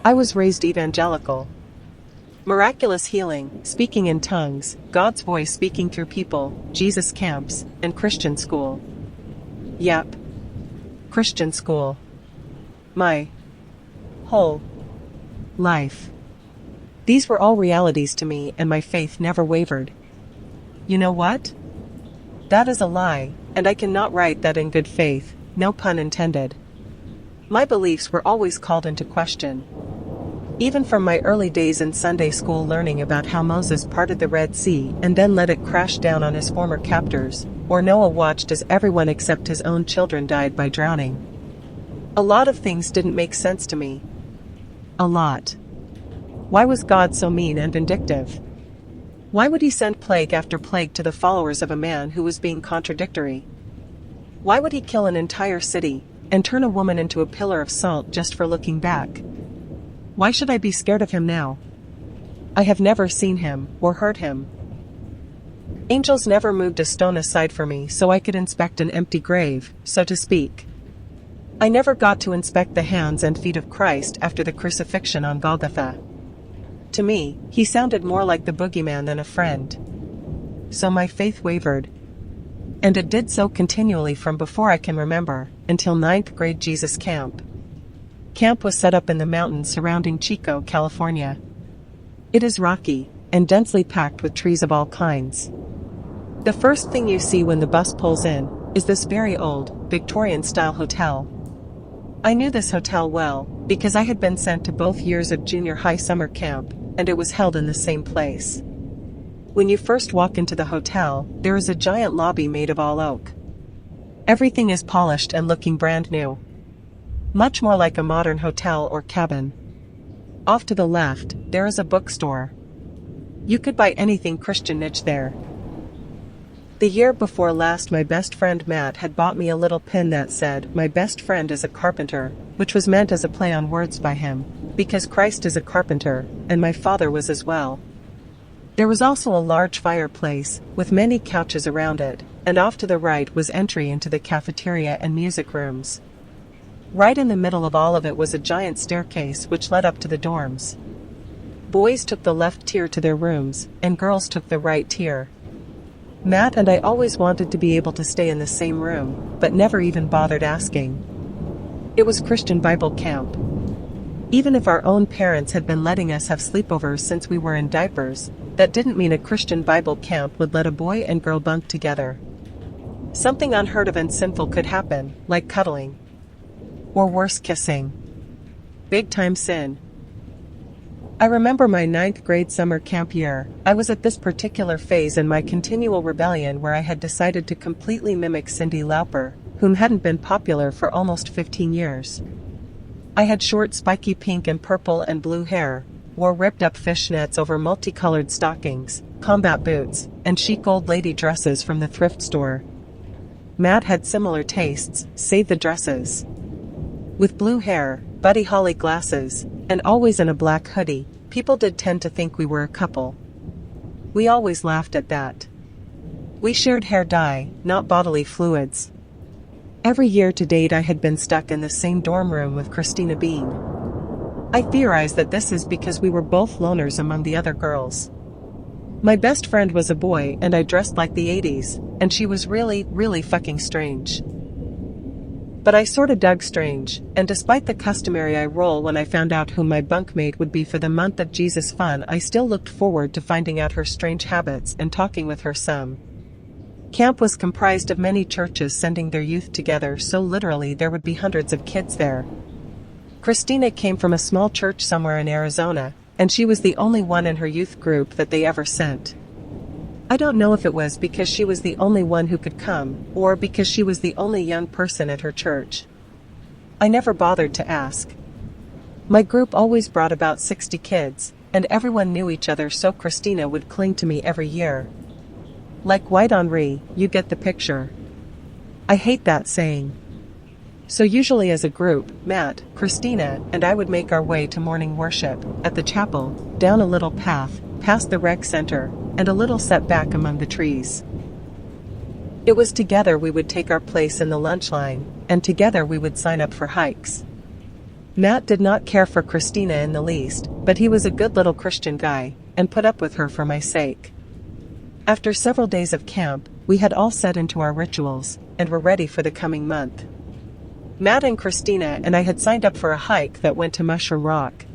I was raised evangelical. Miraculous healing, speaking in tongues, God's voice speaking through people, Jesus camps, and Christian school. Yep. Christian school. My whole life. These were all realities to me, and my faith never wavered. You know what? That is a lie, and I cannot write that in good faith, no pun intended. My beliefs were always called into question. Even from my early days in Sunday school learning about how Moses parted the Red Sea and then let it crash down on his former captors, or Noah watched as everyone except his own children died by drowning. A lot of things didn't make sense to me. A lot. Why was God so mean and vindictive? Why would he send plague after plague to the followers of a man who was being contradictory? Why would he kill an entire city and turn a woman into a pillar of salt just for looking back? Why should I be scared of him now? I have never seen him or heard him. Angels never moved a stone aside for me so I could inspect an empty grave, so to speak. I never got to inspect the hands and feet of Christ after the crucifixion on Golgotha. To me, he sounded more like the boogeyman than a friend. So my faith wavered. And it did so continually from before I can remember, until 9th grade Jesus camp. Camp was set up in the mountains surrounding Chico, California. It is rocky, and densely packed with trees of all kinds. The first thing you see when the bus pulls in, is this very old, Victorian-style hotel. I knew this hotel well, because I had been sent to both years of junior high summer camp, and it was held in the same place. When you first walk into the hotel, there is a giant lobby made of all oak. Everything is polished and looking brand new. Much more like a modern hotel or cabin. Off to the left, there is a bookstore. You could buy anything Christian niche there. The year before last, my best friend Matt had bought me a little pin that said, "My best friend is a carpenter," which was meant as a play on words by him, because Christ is a carpenter, and my father was as well. There was also a large fireplace, with many couches around it, and off to the right was entry into the cafeteria and music rooms. Right in the middle of all of it was a giant staircase which led up to the dorms. Boys took the left tier to their rooms, and girls took the right tier. Matt and I always wanted to be able to stay in the same room, but never even bothered asking. It was Christian Bible camp. Even if our own parents had been letting us have sleepovers since we were in diapers, that didn't mean a Christian Bible camp would let a boy and girl bunk together. Something unheard of and sinful could happen, like cuddling. Or worse, kissing. Big time sin. I remember my 9th grade summer camp year. I was at this particular phase in my continual rebellion where I had decided to completely mimic Cyndi Lauper, whom hadn't been popular for almost 15 years. I had short spiky pink and purple and blue hair, wore ripped up fishnets over multicolored stockings, combat boots, and chic old lady dresses from the thrift store. Matt had similar tastes, save the dresses. With blue hair, Buddy Holly glasses, and always in a black hoodie, people did tend to think we were a couple. We always laughed at that. We shared hair dye, not bodily fluids. Every year to date I had been stuck in the same dorm room with Christina Bean. I theorize that this is because we were both loners among the other girls. My best friend was a boy and I dressed like the 80s, and she was really, really fucking strange. But I sorta dug strange, and despite the customary eye roll when I found out who my bunkmate would be for the month of Jesus fun, I still looked forward to finding out her strange habits and talking with her some. Camp was comprised of many churches sending their youth together, so literally there would be hundreds of kids there. Christina came from a small church somewhere in Arizona, and she was the only one in her youth group that they ever sent. I don't know if it was because she was the only one who could come, or because she was the only young person at her church. I never bothered to ask. My group always brought about 60 kids, and everyone knew each other, so Christina would cling to me every year. Like White Henri, you get the picture. I hate that saying. So usually as a group, Matt, Christina, and I would make our way to morning worship, at the chapel, down a little path, past the rec center, and a little setback among the trees. It was together we would take our place in the lunch line, and together we would sign up for hikes. Matt did not care for Christina in the least, but he was a good little Christian guy, and put up with her for my sake. After several days of camp, we had all set into our rituals, and were ready for the coming month. Matt and Christina and I had signed up for a hike that went to Mushroom Rock.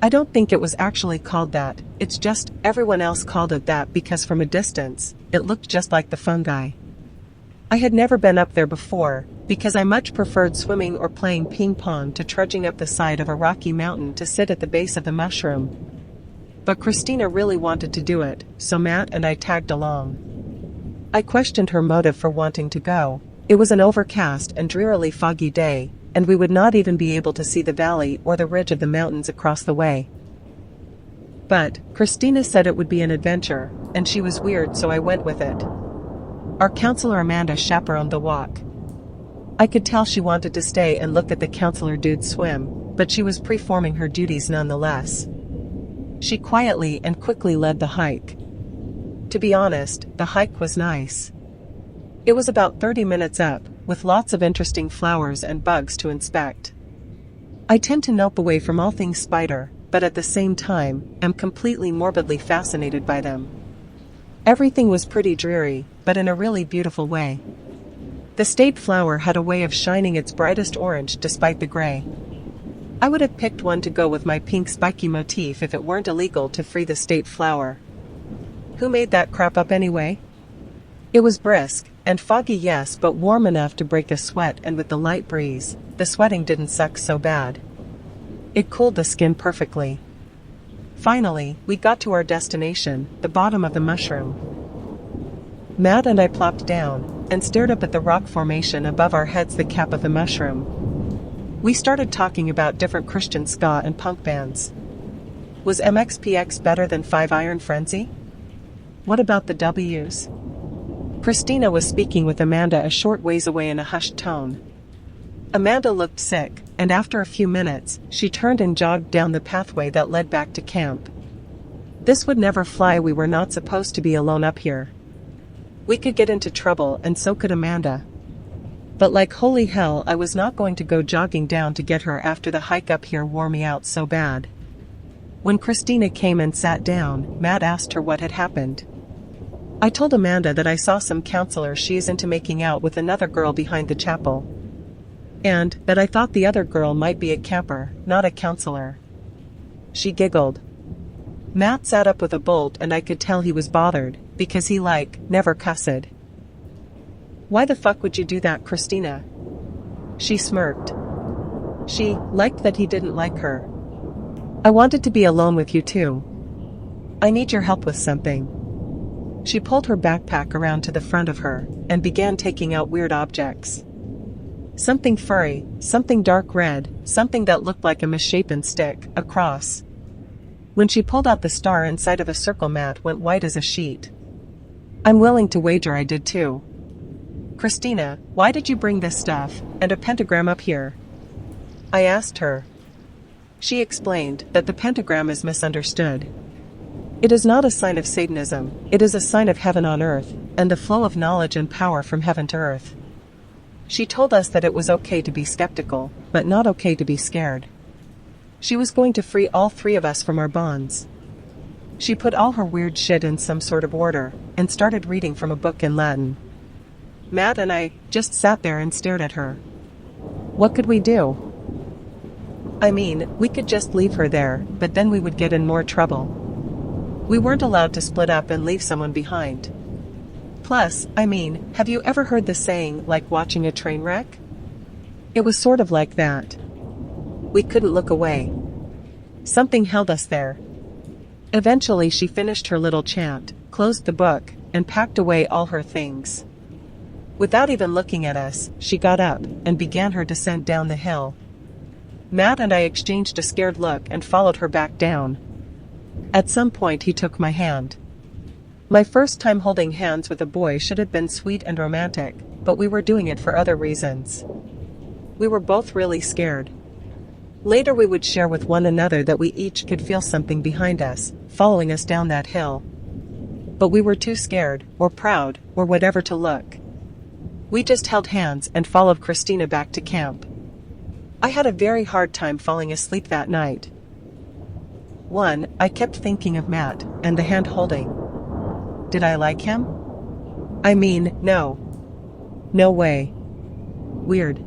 I don't think it was actually called that, it's just everyone else called it that because from a distance, it looked just like the fungi. I had never been up there before, because I much preferred swimming or playing ping pong to trudging up the side of a rocky mountain to sit at the base of the mushroom. But Christina really wanted to do it, so Matt and I tagged along. I questioned her motive for wanting to go. It was an overcast and drearily foggy day, and we would not even be able to see the valley or the ridge of the mountains across the way. But Christina said it would be an adventure, and she was weird, so I went with it. Our counselor Amanda chaperoned the walk. I could tell she wanted to stay and look at the counselor dude swim, but she was performing her duties nonetheless. She quietly and quickly led the hike. To be honest, the hike was nice. It was about 30 minutes up, with lots of interesting flowers and bugs to inspect. I tend to nope away from all things spider, but at the same time, am completely morbidly fascinated by them. Everything was pretty dreary, but in a really beautiful way. The state flower had a way of shining its brightest orange despite the gray. I would have picked one to go with my pink spiky motif if it weren't illegal to free the state flower. Who made that crap up anyway? It was brisk, and foggy yes, but warm enough to break a sweat, and with the light breeze, the sweating didn't suck so bad. It cooled the skin perfectly. Finally, we got to our destination, the bottom of the mushroom. Matt and I plopped down, and stared up at the rock formation above our heads, the cap of the mushroom. We started talking about different Christian ska and punk bands. Was MXPX better than Five Iron Frenzy? What about the W's? Christina was speaking with Amanda a short ways away in a hushed tone. Amanda looked sick, and after a few minutes, she turned and jogged down the pathway that led back to camp. This would never fly, we were not supposed to be alone up here. We could get into trouble, and so could Amanda. But like holy hell, I was not going to go jogging down to get her after the hike up here wore me out so bad. When Christina came and sat down, Matt asked her what had happened. I told Amanda that I saw some counselor she is into making out with another girl behind the chapel. And that I thought the other girl might be a camper, not a counselor. She giggled. Matt sat up with a bolt, and I could tell he was bothered, because he never cussed. Why the fuck would you do that, Christina? She smirked. She liked that he didn't like her. I wanted to be alone with you too. I need your help with something. She pulled her backpack around to the front of her, and began taking out weird objects. Something furry, something dark red, something that looked like a misshapen stick, a cross. When she pulled out the star inside of a circle, Matt went white as a sheet. I'm willing to wager I did too. Christina, why did you bring this stuff, and a pentagram up here? I asked her. She explained that the pentagram is misunderstood. It is not a sign of Satanism, it is a sign of heaven on earth, and the flow of knowledge and power from heaven to earth. She told us that it was okay to be skeptical, but not okay to be scared. She was going to free all three of us from our bonds. She put all her weird shit in some sort of order, and started reading from a book in Latin. Matt and I just sat there and stared at her. What could we do? I mean, we could just leave her there, but then we would get in more trouble. We weren't allowed to split up and leave someone behind. Plus, I mean, have you ever heard the saying, like watching a train wreck? It was sort of like that. We couldn't look away. Something held us there. Eventually she finished her little chant, closed the book, and packed away all her things. Without even looking at us, she got up, and began her descent down the hill. Matt and I exchanged a scared look and followed her back down. At some point he took my hand. My first time holding hands with a boy should have been sweet and romantic, but we were doing it for other reasons. We were both really scared. Later we would share with one another that we each could feel something behind us, following us down that hill. But we were too scared, or proud, or whatever to look. We just held hands and followed Christina back to camp. I had a very hard time falling asleep that night. 1. I kept thinking of Matt, and the hand holding. Did I like him? I mean, no. No way. Weird.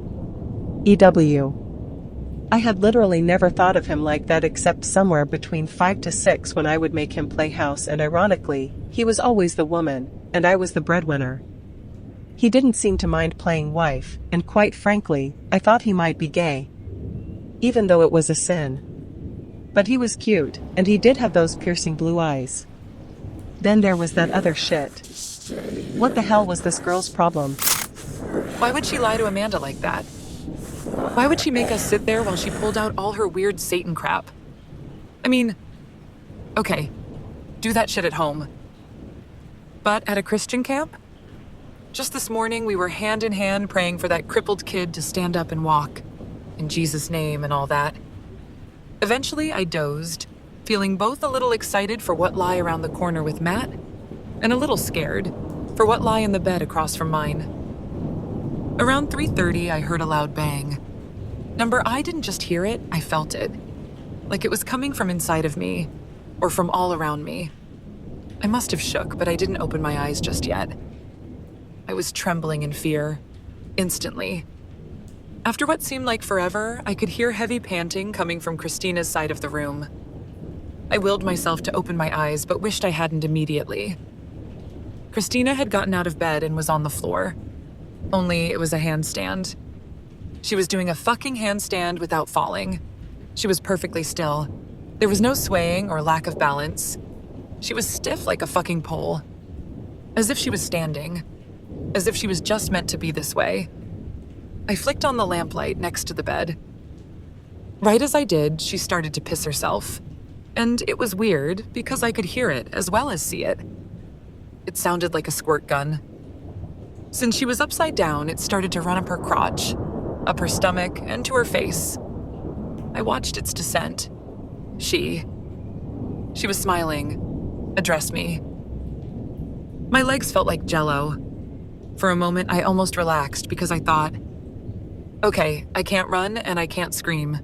EW. I had literally never thought of him like that except somewhere between 5 to 6 when I would make him play house, and ironically, he was always the woman, and I was the breadwinner. He didn't seem to mind playing wife, and quite frankly, I thought he might be gay. Even though it was a sin. But he was cute, and he did have those piercing blue eyes. Then there was that other shit. What the hell was this girl's problem? Why would she lie to Amanda like that? Why would she make us sit there while she pulled out all her weird Satan crap? I mean, okay, do that shit at home. But at a Christian camp? Just this morning, we were hand in hand praying for that crippled kid to stand up and walk, in Jesus' name and all that. Eventually, I dozed, feeling both a little excited for what lay around the corner with Matt, and a little scared for what lay in the bed across from mine. Around 3:30, I heard a loud bang. Number, I didn't just hear it, I felt it. Like it was coming from inside of me, or from all around me. I must have shook, but I didn't open my eyes just yet. I was trembling in fear, instantly. After what seemed like forever, I could hear heavy panting coming from Christina's side of the room. I willed myself to open my eyes, but wished I hadn't immediately. Christina had gotten out of bed and was on the floor. Only it was a handstand. She was doing a fucking handstand without falling. She was perfectly still. There was no swaying or lack of balance. She was stiff like a fucking pole. As if she was standing. As if she was just meant to be this way. I flicked on the lamplight next to the bed. Right as I did, she started to piss herself. And it was weird because I could hear it as well as see it. It sounded like a squirt gun. Since she was upside down, it started to run up her crotch, up her stomach, and to her face. I watched its descent. She was smiling, addressed me. My legs felt like jello. For a moment, I almost relaxed because I thought, okay, I can't run and I can't scream.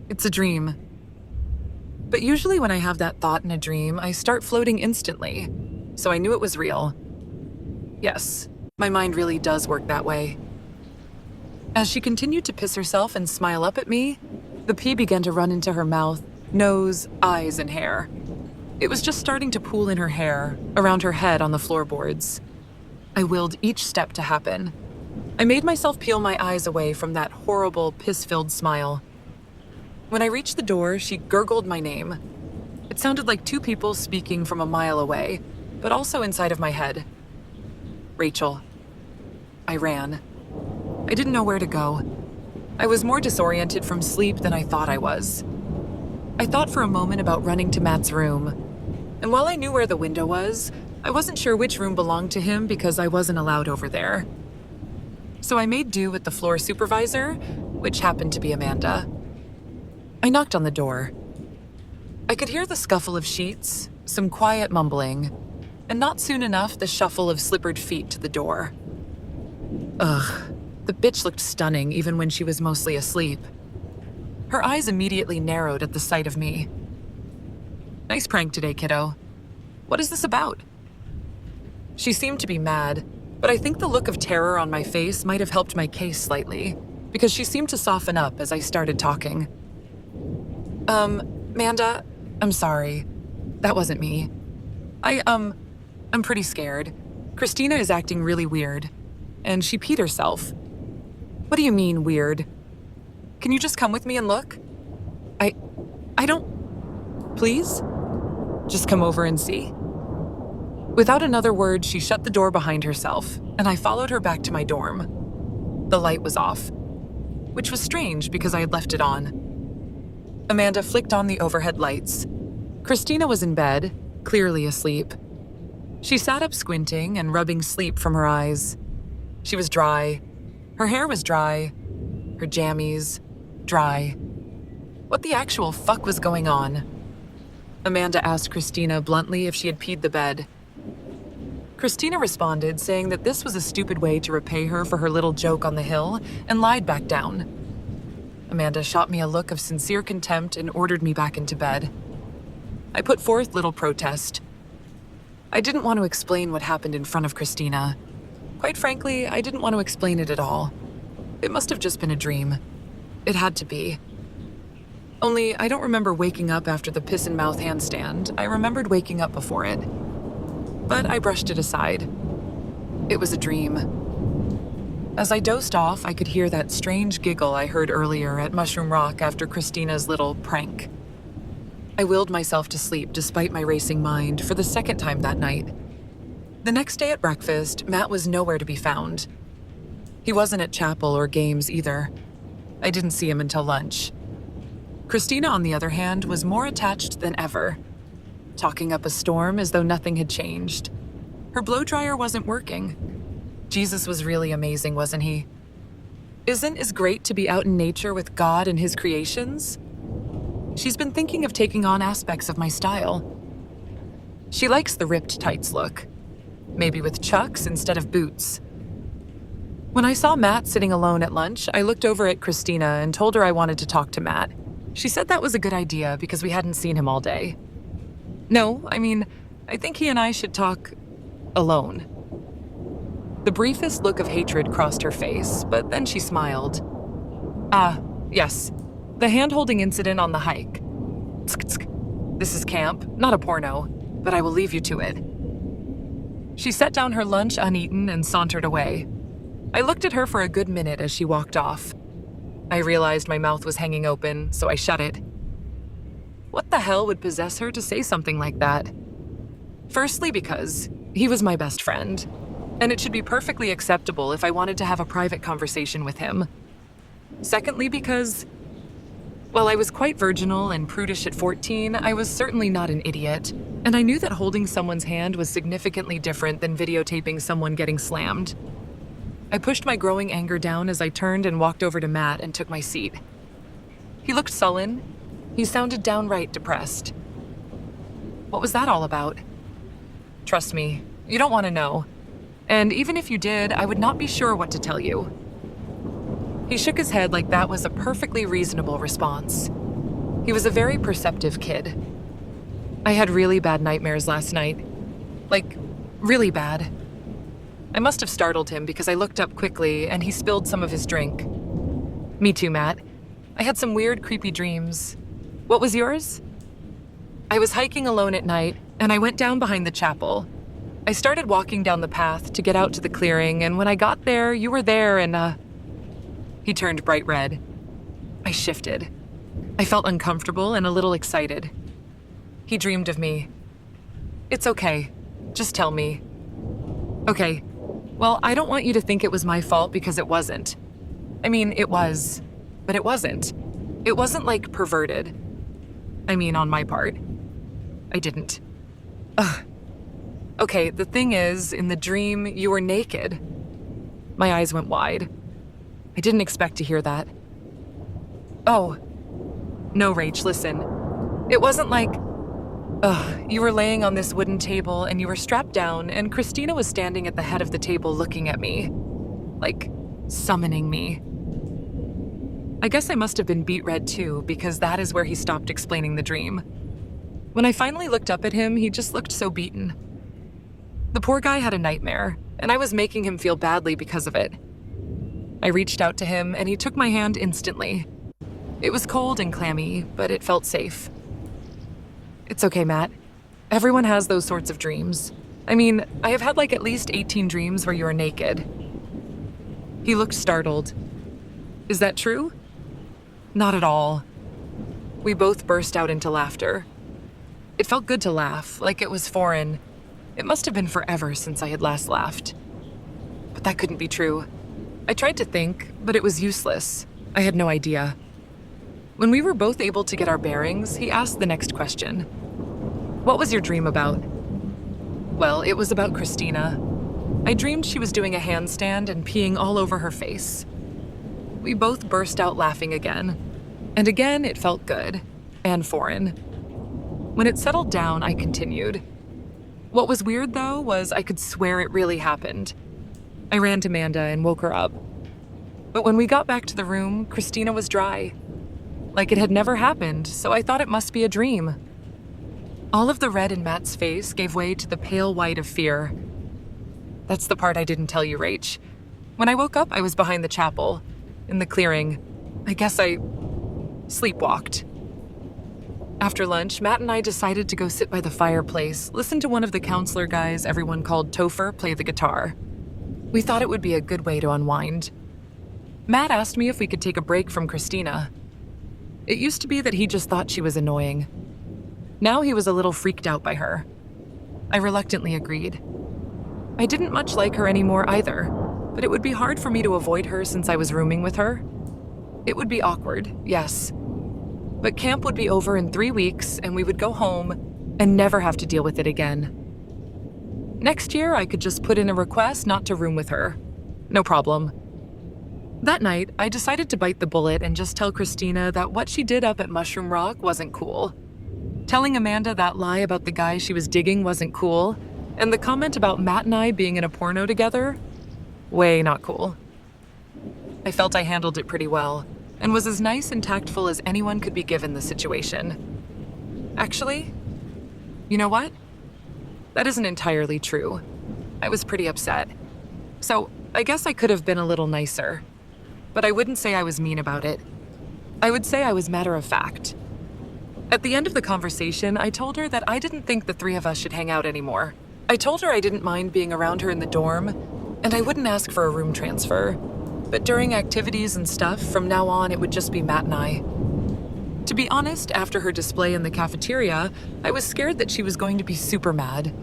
It's a dream. But usually when I have that thought in a dream, I start floating instantly, so I knew it was real. Yes, my mind really does work that way. As she continued to piss herself and smile up at me, the pee began to run into her mouth, nose, eyes, and hair. It was just starting to pool in her hair, around her head on the floorboards. I willed each step to happen. I made myself peel my eyes away from that horrible, piss-filled smile. When I reached the door, she gurgled my name. It sounded like two people speaking from a mile away, but also inside of my head. Rachel. I ran. I didn't know where to go. I was more disoriented from sleep than I thought I was. I thought for a moment about running to Matt's room. And while I knew where the window was, I wasn't sure which room belonged to him because I wasn't allowed over there. So I made do with the floor supervisor, which happened to be Amanda. I knocked on the door. I could hear the scuffle of sheets, some quiet mumbling, and not soon enough the shuffle of slippered feet to the door. Ugh, the bitch looked stunning even when she was mostly asleep. Her eyes immediately narrowed at the sight of me. Nice prank today, kiddo. What is this about? She seemed to be mad, but I think the look of terror on my face might have helped my case slightly, because she seemed to soften up as I started talking. Amanda, I'm sorry. That wasn't me. I'm pretty scared. Christina is acting really weird, and she peed herself. What do you mean, weird? Can you just come with me and look? I don't... Please? Just come over and see. Without another word, she shut the door behind herself, and I followed her back to my dorm. The light was off, which was strange because I had left it on. Amanda flicked on the overhead lights. Christina was in bed, clearly asleep. She sat up squinting and rubbing sleep from her eyes. She was dry. Her hair was dry. Her jammies, dry. What the actual fuck was going on? Amanda asked Christina bluntly if she had peed the bed. Christina responded, saying that this was a stupid way to repay her for her little joke on the hill, and lied back down. Amanda shot me a look of sincere contempt and ordered me back into bed. I put forth little protest. I didn't want to explain what happened in front of Christina. Quite frankly, I didn't want to explain it at all. It must have just been a dream. It had to be. Only, I don't remember waking up after the piss-and-mouth handstand. I remembered waking up before it. But I brushed it aside. It was a dream. As I dozed off, I could hear that strange giggle I heard earlier at Mushroom Rock after Christina's little prank. I willed myself to sleep despite my racing mind for the second time that night. The next day at breakfast, Matt was nowhere to be found. He wasn't at chapel or games either. I didn't see him until lunch. Christina, on the other hand, was more attached than ever, talking up a storm as though nothing had changed. Her blow dryer wasn't working. Jesus was really amazing, wasn't he? Isn't it great to be out in nature with God and his creations? She's been thinking of taking on aspects of my style. She likes the ripped tights look, maybe with chucks instead of boots. When I saw Matt sitting alone at lunch, I looked over at Christina and told her I wanted to talk to Matt. She said that was a good idea because we hadn't seen him all day. No, I think he and I should talk alone. The briefest look of hatred crossed her face, but then she smiled. Yes. The hand-holding incident on the hike. This is camp, not a porno, but I will leave you to it. She set down her lunch uneaten and sauntered away. I looked at her for a good minute as she walked off. I realized my mouth was hanging open, so I shut it. What the hell would possess her to say something like that? Firstly, because he was my best friend, and it should be perfectly acceptable if I wanted to have a private conversation with him. Secondly, because, while I was quite virginal and prudish at 14, I was certainly not an idiot, and I knew that holding someone's hand was significantly different than videotaping someone getting slammed. I pushed my growing anger down as I turned and walked over to Matt and took my seat. He looked sullen. He sounded downright depressed. What was that all about? Trust me, you don't want to know. And even if you did, I would not be sure what to tell you. He shook his head like that was a perfectly reasonable response. He was a very perceptive kid. I had really bad nightmares last night. Like, really bad. I must have startled him because I looked up quickly and he spilled some of his drink. Me too, Matt. I had some weird, creepy dreams. What was yours? I was hiking alone at night and I went down behind the chapel. I started walking down the path to get out to the clearing, and when I got there, you were there and, He turned bright red. I shifted. I felt uncomfortable and a little excited. He dreamed of me. It's okay. Just tell me. Okay. Well, I don't want you to think it was my fault because it wasn't. It was, but it wasn't. It wasn't like perverted. On my part. I didn't. Ugh. Okay, the thing is, in the dream, you were naked. My eyes went wide. I didn't expect to hear that. Oh. No, Rach, listen. It wasn't like... You were laying on this wooden table and you were strapped down and Christina was standing at the head of the table looking at me. Like, summoning me. I guess I must have been beet red too, because that is where he stopped explaining the dream. When I finally looked up at him, he just looked so beaten. The poor guy had a nightmare, and I was making him feel badly because of it. I reached out to him and he took my hand instantly. It was cold and clammy, but it felt safe. It's okay, Matt. Everyone has those sorts of dreams. I have had at least 18 dreams where you are naked. He looked startled. Is that true? Not at all. We both burst out into laughter. It felt good to laugh, like it was foreign. It must have been forever since I had last laughed. But that couldn't be true. I tried to think, but it was useless. I had no idea. When we were both able to get our bearings, he asked the next question. What was your dream about? Well, it was about Christina. I dreamed she was doing a handstand and peeing all over her face. We both burst out laughing again. And again, it felt good. And foreign. When it settled down, I continued. What was weird, though, was I could swear it really happened. I ran to Amanda and woke her up. But when we got back to the room, Christina was dry. like it had never happened, so I thought it must be a dream. All of the red in Matt's face gave way to the pale white of fear. That's the part I didn't tell you, Rach. When I woke up, I was behind the chapel, in the clearing. I guess I sleepwalked. After lunch, Matt and I decided to go sit by the fireplace, listen to one of the counselor guys everyone called Topher play the guitar. We thought it would be a good way to unwind. Matt asked me if we could take a break from Christina. It used to be that he just thought she was annoying. Now he was a little freaked out by her. I reluctantly agreed. I didn't much like her anymore either, but it would be hard for me to avoid her since I was rooming with her. It would be awkward, yes. But camp would be over in 3 weeks, and we would go home and never have to deal with it again. Next year, I could just put in a request not to room with her. No problem. That night, I decided to bite the bullet and just tell Christina that what she did up at Mushroom Rock wasn't cool. Telling Amanda that lie about the guy she was digging wasn't cool, and the comment about Matt and I being in a porno together, way not cool. I felt I handled it pretty well, and was as nice and tactful as anyone could be given the situation. Actually, you know what? That isn't entirely true. I was pretty upset. So, I guess I could have been a little nicer. But I wouldn't say I was mean about it. I would say I was matter of fact. At the end of the conversation, I told her that I didn't think the three of us should hang out anymore. I told her I didn't mind being around her in the dorm, and I wouldn't ask for a room transfer. But during activities and stuff, from now on, it would just be Matt and I. To be honest, after her display in the cafeteria, I was scared that she was going to be super mad.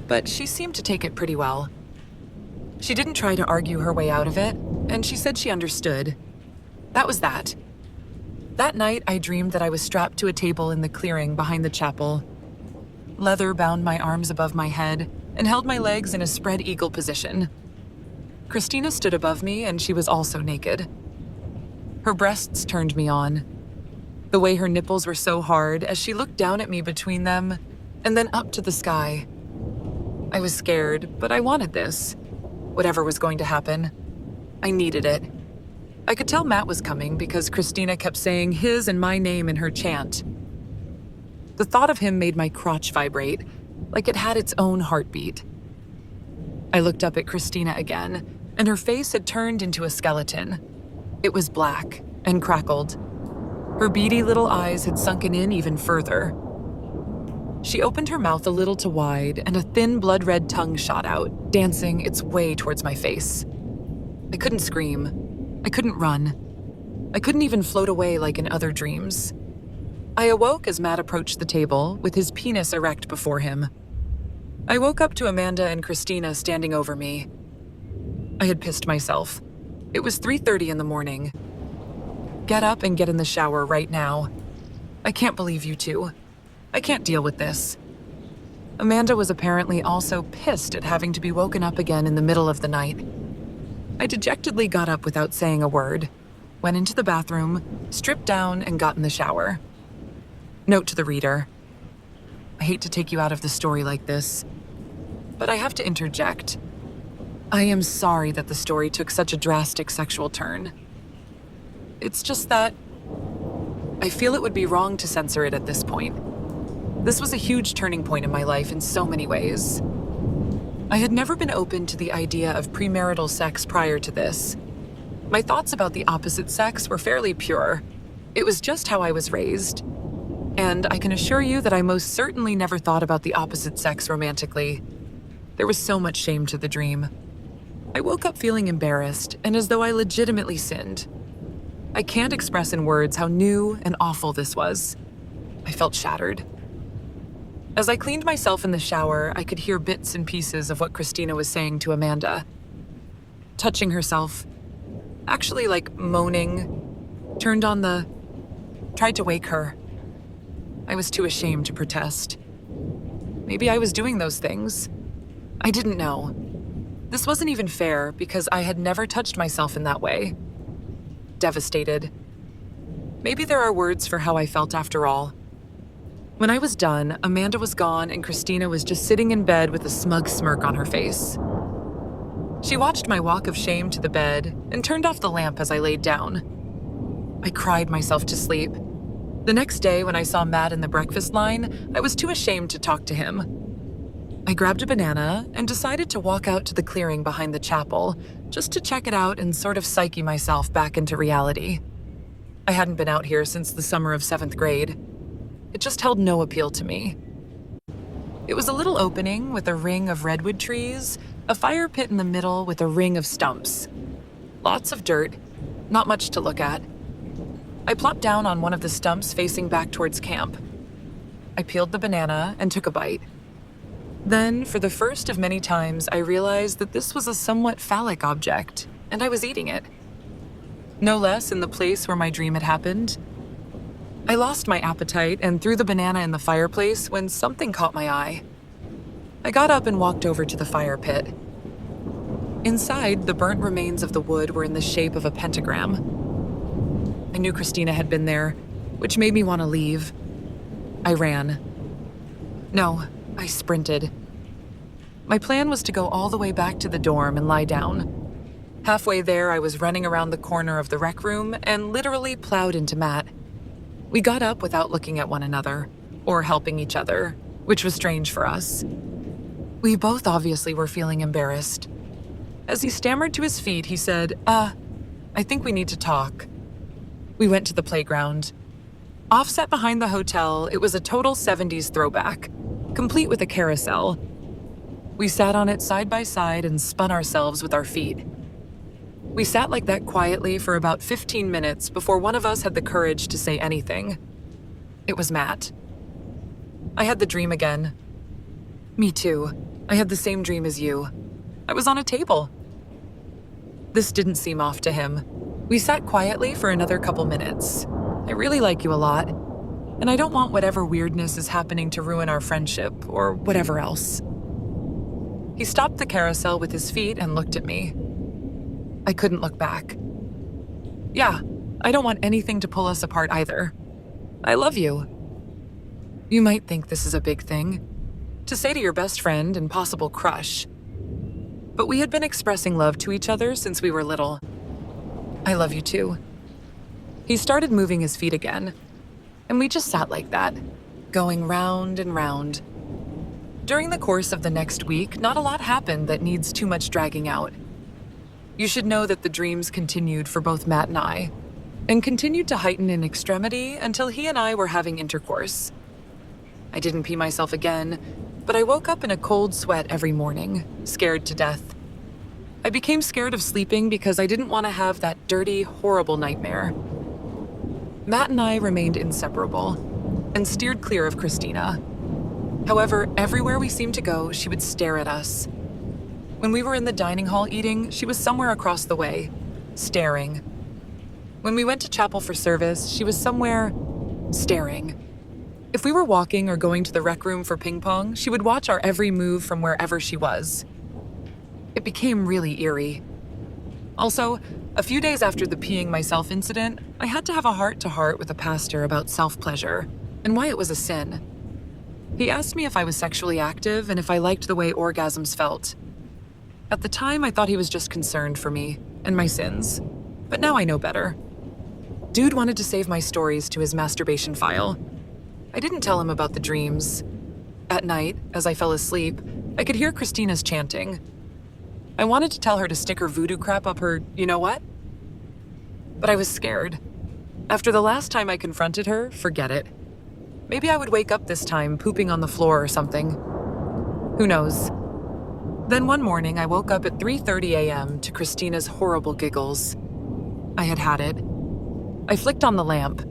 But she seemed to take it pretty well. She didn't try to argue her way out of it, and she said she understood. That was that. That night, I dreamed that I was strapped to a table in the clearing behind the chapel. Leather bound my arms above my head and held my legs in a spread eagle position. Christina stood above me, and she was also naked. Her breasts turned me on. The way her nipples were so hard as she looked down at me between them and then up to the sky. I was scared, but I wanted this. Whatever was going to happen. I needed it. I could tell Matt was coming because Christina kept saying his and my name in her chant. The thought of him made my crotch vibrate, like it had its own heartbeat. I looked up at Christina again, and her face had turned into a skeleton. It was black and crackled. Her beady little eyes had sunken in even further. She opened her mouth a little too wide, and a thin blood-red tongue shot out, dancing its way towards my face. I couldn't scream. I couldn't run. I couldn't even float away like in other dreams. I awoke as Matt approached the table, with his penis erect before him. I woke up to Amanda and Christina standing over me. I had pissed myself. It was 3:30 in the morning. Get up and get in the shower right now. I can't believe you two. I can't deal with this. Amanda was apparently also pissed at having to be woken up again in the middle of the night. I dejectedly got up without saying a word, went into the bathroom, stripped down, and got in the shower. Note to the reader. I hate to take you out of the story like this, but I have to interject. I am sorry that the story took such a drastic sexual turn. It's just that I feel it would be wrong to censor it at this point. This was a huge turning point in my life in so many ways. I had never been open to the idea of premarital sex prior to this. My thoughts about the opposite sex were fairly pure. It was just how I was raised. And I can assure you that I most certainly never thought about the opposite sex romantically. There was so much shame to the dream. I woke up feeling embarrassed and as though I legitimately sinned. I can't express in words how new and awful this was. I felt shattered. As I cleaned myself in the shower, I could hear bits and pieces of what Christina was saying to Amanda. Touching herself, actually like moaning, tried to wake her. I was too ashamed to protest. Maybe I was doing those things. I didn't know. This wasn't even fair because I had never touched myself in that way. Devastated. Maybe there are words for how I felt after all. When I was done, Amanda was gone and Christina was just sitting in bed with a smug smirk on her face. She watched my walk of shame to the bed and turned off the lamp as I laid down. I cried myself to sleep, The next day, when I saw Matt in the breakfast line, I was too ashamed to talk to him. I grabbed a banana and decided to walk out to the clearing behind the chapel, just to check it out and sort of psyche myself back into reality. I hadn't been out here since the summer of 7th grade. It just held no appeal to me. It was a little opening with a ring of redwood trees, a fire pit in the middle with a ring of stumps. Lots of dirt, not much to look at. I plopped down on one of the stumps facing back towards camp. I peeled the banana and took a bite. Then, for the first of many times, I realized that this was a somewhat phallic object, and I was eating it. No less in the place where my dream had happened. I lost my appetite and threw the banana in the fireplace when something caught my eye. I got up and walked over to the fire pit. Inside, the burnt remains of the wood were in the shape of a pentagram. I knew Christina had been there, which made me want to leave. I ran. No, I sprinted. My plan was to go all the way back to the dorm and lie down. Halfway there, I was running around the corner of the rec room and literally plowed into Matt. We got up without looking at one another, or helping each other, which was strange for us. We both obviously were feeling embarrassed. As he stammered to his feet, he said, I think we need to talk. We went to the playground. Offset behind the hotel, it was a total 70s throwback, complete with a carousel. We sat on it side by side and spun ourselves with our feet. We sat like that quietly for about 15 minutes before one of us had the courage to say anything. It was Matt. I had the dream again. Me too. I had the same dream as you. I was on a table. This didn't seem off to him. We sat quietly for another couple minutes. I really like you a lot, and I don't want whatever weirdness is happening to ruin our friendship or whatever else. He stopped the carousel with his feet and looked at me. I couldn't look back. Yeah, I don't want anything to pull us apart either. I love you. You might think this is a big thing to say to your best friend and possible crush, but we had been expressing love to each other since we were little. I love you too. He started moving his feet again, and we just sat like that, going round and round. During the course of the next week, not a lot happened that needs too much dragging out. You should know that the dreams continued for both Matt and I, and continued to heighten in extremity until he and I were having intercourse. I didn't pee myself again, but I woke up in a cold sweat every morning, scared to death. I became scared of sleeping because I didn't want to have that dirty, horrible nightmare. Matt and I remained inseparable, and steered clear of Christina. However, everywhere we seemed to go, she would stare at us. When we were in the dining hall eating, she was somewhere across the way, staring. When we went to chapel for service, she was somewhere staring. If we were walking or going to the rec room for ping pong, she would watch our every move from wherever she was. It became really eerie. Also, a few days after the peeing myself incident, I had to have a heart-to-heart with a pastor about self-pleasure and why it was a sin. He asked me if I was sexually active and if I liked the way orgasms felt. At the time, I thought he was just concerned for me and my sins, but now I know better. Dude wanted to save my stories to his masturbation file. I didn't tell him about the dreams. At night, as I fell asleep, I could hear Christina's chanting. I wanted to tell her to stick her voodoo crap up her you-know-what? But I was scared. After the last time I confronted her, forget it. Maybe I would wake up this time pooping on the floor or something. Who knows? Then one morning, I woke up at 3:30 a.m. to Christina's horrible giggles. I had had it. I flicked on the lamp,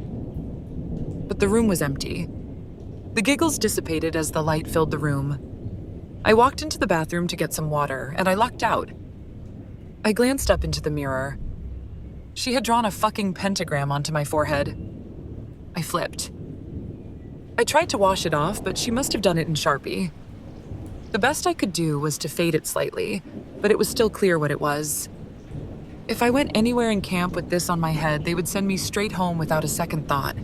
but the room was empty. The giggles dissipated as the light filled the room. I walked into the bathroom to get some water, and I lucked out. I glanced up into the mirror. She had drawn a fucking pentagram onto my forehead. I flipped. I tried to wash it off, but she must have done it in Sharpie. The best I could do was to fade it slightly, but it was still clear what it was. If I went anywhere in camp with this on my head, they would send me straight home without a second thought.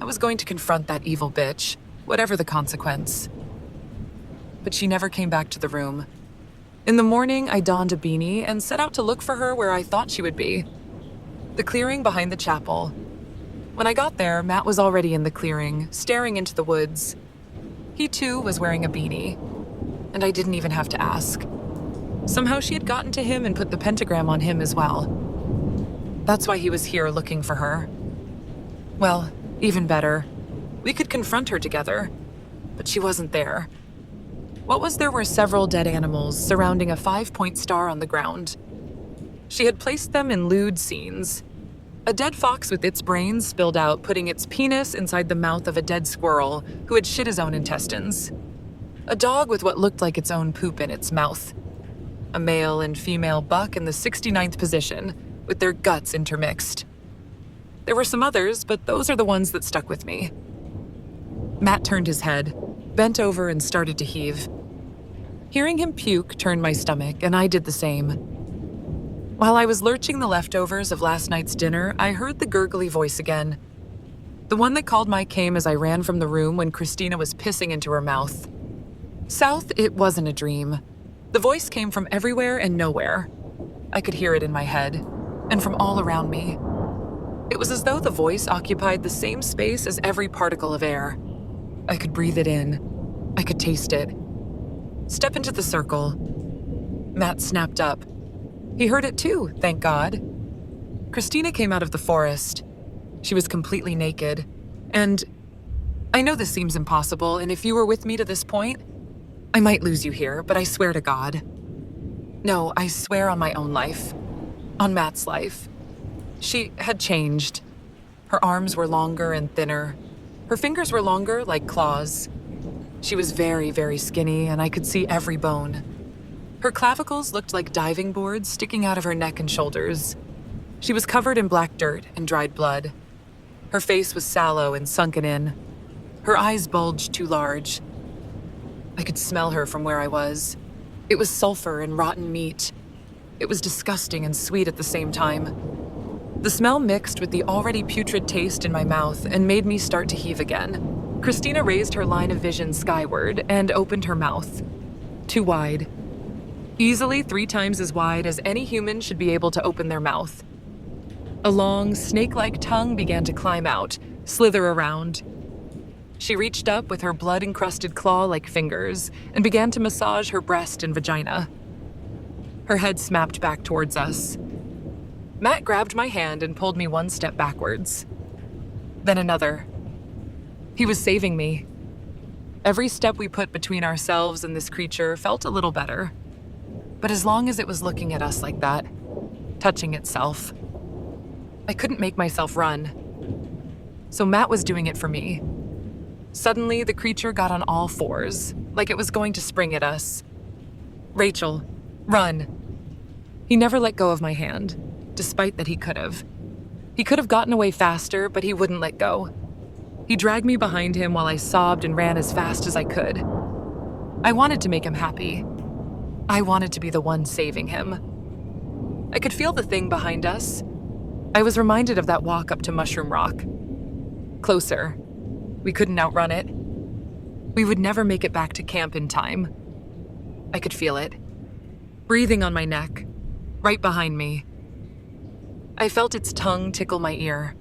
I was going to confront that evil bitch, whatever the consequence. But she never came back to the room. In the morning, I donned a beanie and set out to look for her where I thought she would be. The clearing behind the chapel. When I got there, Matt was already in the clearing, staring into the woods. He too was wearing a beanie, and I didn't even have to ask. Somehow she had gotten to him and put the pentagram on him as well. That's why he was here looking for her. Well, even better. We could confront her together, but she wasn't there. What was there were several dead animals surrounding a 5-point star on the ground. She had placed them in lewd scenes. A dead fox with its brains spilled out, putting its penis inside the mouth of a dead squirrel who had shit his own intestines. A dog with what looked like its own poop in its mouth. A male and female buck in the 69th position, with their guts intermixed. There were some others, but those are the ones that stuck with me. Matt turned his head, bent over, and started to heave. Hearing him puke turned my stomach, and I did the same. While I was lurching the leftovers of last night's dinner, I heard the gurgly voice again. The one that called my came as I ran from the room when Christina was pissing into her mouth. South, it wasn't a dream. The voice came from everywhere and nowhere. I could hear it in my head, and from all around me. It was as though the voice occupied the same space as every particle of air. I could breathe it in. I could taste it. Step into the circle. Matt snapped up. He heard it too, thank God. Christina came out of the forest. She was completely naked. And I know this seems impossible, and if you were with me to this point, I might lose you here, but I swear to God. No, I swear on my own life. On Matt's life. She had changed. Her arms were longer and thinner. Her fingers were longer, like claws. She was very, very skinny, and I could see every bone. Her clavicles looked like diving boards sticking out of her neck and shoulders. She was covered in black dirt and dried blood. Her face was sallow and sunken in. Her eyes bulged too large. I could smell her from where I was. It was sulfur and rotten meat. It was disgusting and sweet at the same time. The smell mixed with the already putrid taste in my mouth and made me start to heave again. Christina raised her line of vision skyward and opened her mouth. Too wide. Easily 3 times as wide as any human should be able to open their mouth. A long, snake-like tongue began to climb out, slither around. She reached up with her blood-encrusted claw-like fingers and began to massage her breast and vagina. Her head snapped back towards us. Matt grabbed my hand and pulled me 1 step backwards. Then another. He was saving me. Every step we put between ourselves and this creature felt a little better. But as long as it was looking at us like that, touching itself, I couldn't make myself run. So Matt was doing it for me. Suddenly, the creature got on all 4s, like it was going to spring at us. Rachel, run. He never let go of my hand, despite that he could have. He could have gotten away faster, but he wouldn't let go. He dragged me behind him while I sobbed and ran as fast as I could. I wanted to make him happy. I wanted to be the one saving him. I could feel the thing behind us. I was reminded of that walk up to Mushroom Rock. Closer. We couldn't outrun it. We would never make it back to camp in time. I could feel it. Breathing on my neck, right behind me. I felt its tongue tickle my ear.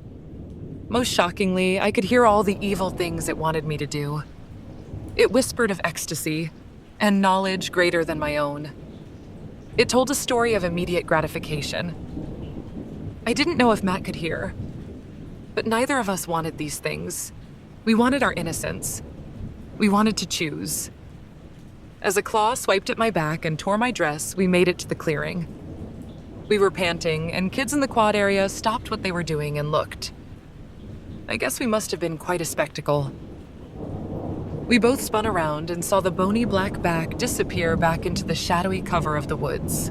Most shockingly, I could hear all the evil things it wanted me to do. It whispered of ecstasy and knowledge greater than my own. It told a story of immediate gratification. I didn't know if Matt could hear, but neither of us wanted these things. We wanted our innocence. We wanted to choose. As a claw swiped at my back and tore my dress, we made it to the clearing. We were panting, and kids in the quad area stopped what they were doing and looked. I guess we must have been quite a spectacle. We both spun around and saw the bony black back disappear back into the shadowy cover of the woods.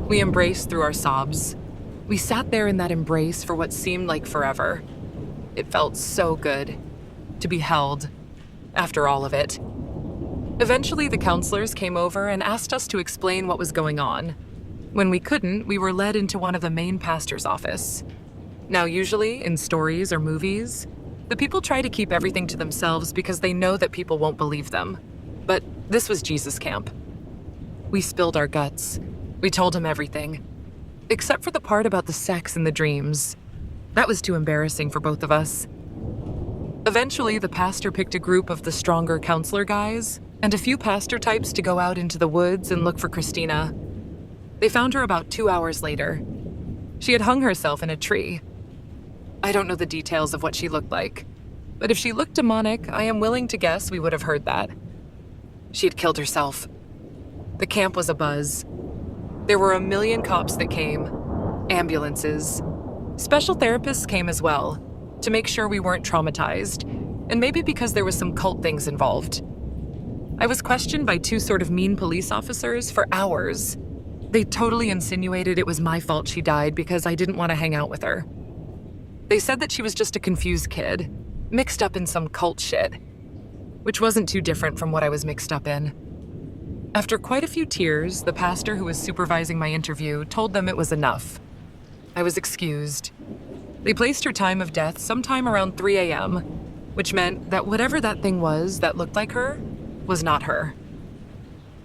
We embraced through our sobs. We sat there in that embrace for what seemed like forever. It felt so good to be held after all of it. Eventually, the counselors came over and asked us to explain what was going on. When we couldn't, we were led into one of the main pastor's office. Now, usually, in stories or movies, the people try to keep everything to themselves because they know that people won't believe them. But this was Jesus camp. We spilled our guts. We told him everything. Except for the part about the sex and the dreams. That was too embarrassing for both of us. Eventually, the pastor picked a group of the stronger counselor guys and a few pastor types to go out into the woods and look for Christina. They found her about 2 hours later. She had hung herself in a tree. I don't know the details of what she looked like, but if she looked demonic, I am willing to guess we would have heard that. She had killed herself. The camp was abuzz. There were a million cops that came, ambulances. Special therapists came as well, to make sure we weren't traumatized, and maybe because there was some cult things involved. I was questioned by 2 sort of mean police officers for hours. They totally insinuated it was my fault she died because I didn't want to hang out with her. They said that she was just a confused kid, mixed up in some cult shit, which wasn't too different from what I was mixed up in. After quite a few tears, the pastor who was supervising my interview told them it was enough. I was excused. They placed her time of death sometime around 3 a.m., which meant that whatever that thing was that looked like her was not her.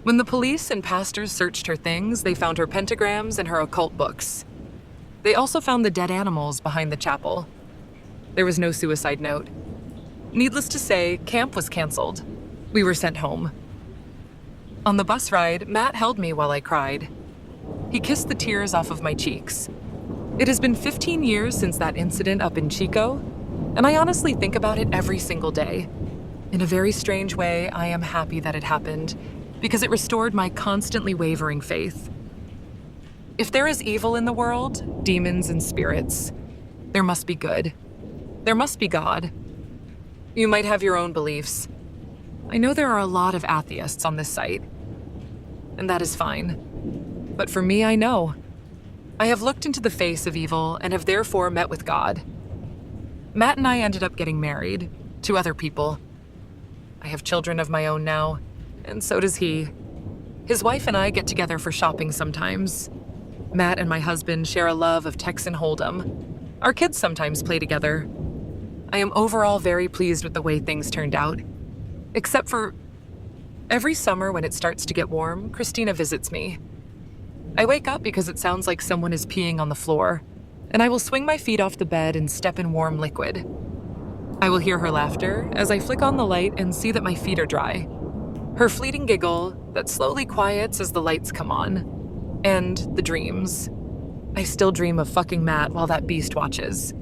When the police and pastors searched her things, they found her pentagrams and her occult books. They also found the dead animals behind the chapel. There was no suicide note. Needless to say, camp was canceled. We were sent home. On the bus ride, Matt held me while I cried. He kissed the tears off of my cheeks. It has been 15 years since that incident up in Chico, and I honestly think about it every single day. In a very strange way, I am happy that it happened, because it restored my constantly wavering faith. If there is evil in the world, demons and spirits, there must be good. There must be God. You might have your own beliefs. I know there are a lot of atheists on this site, and that is fine. But for me, I know. I have looked into the face of evil and have therefore met with God. Matt and I ended up getting married to other people. I have children of my own now, and so does he. His wife and I get together for shopping sometimes. Matt and my husband share a love of Texan Hold'em. Our kids sometimes play together. I am overall very pleased with the way things turned out. Except for every summer when it starts to get warm, Christina visits me. I wake up because it sounds like someone is peeing on the floor, and I will swing my feet off the bed and step in warm liquid. I will hear her laughter as I flick on the light and see that my feet are dry. Her fleeting giggle that slowly quiets as the lights come on. And the dreams. I still dream of fucking Matt while that beast watches.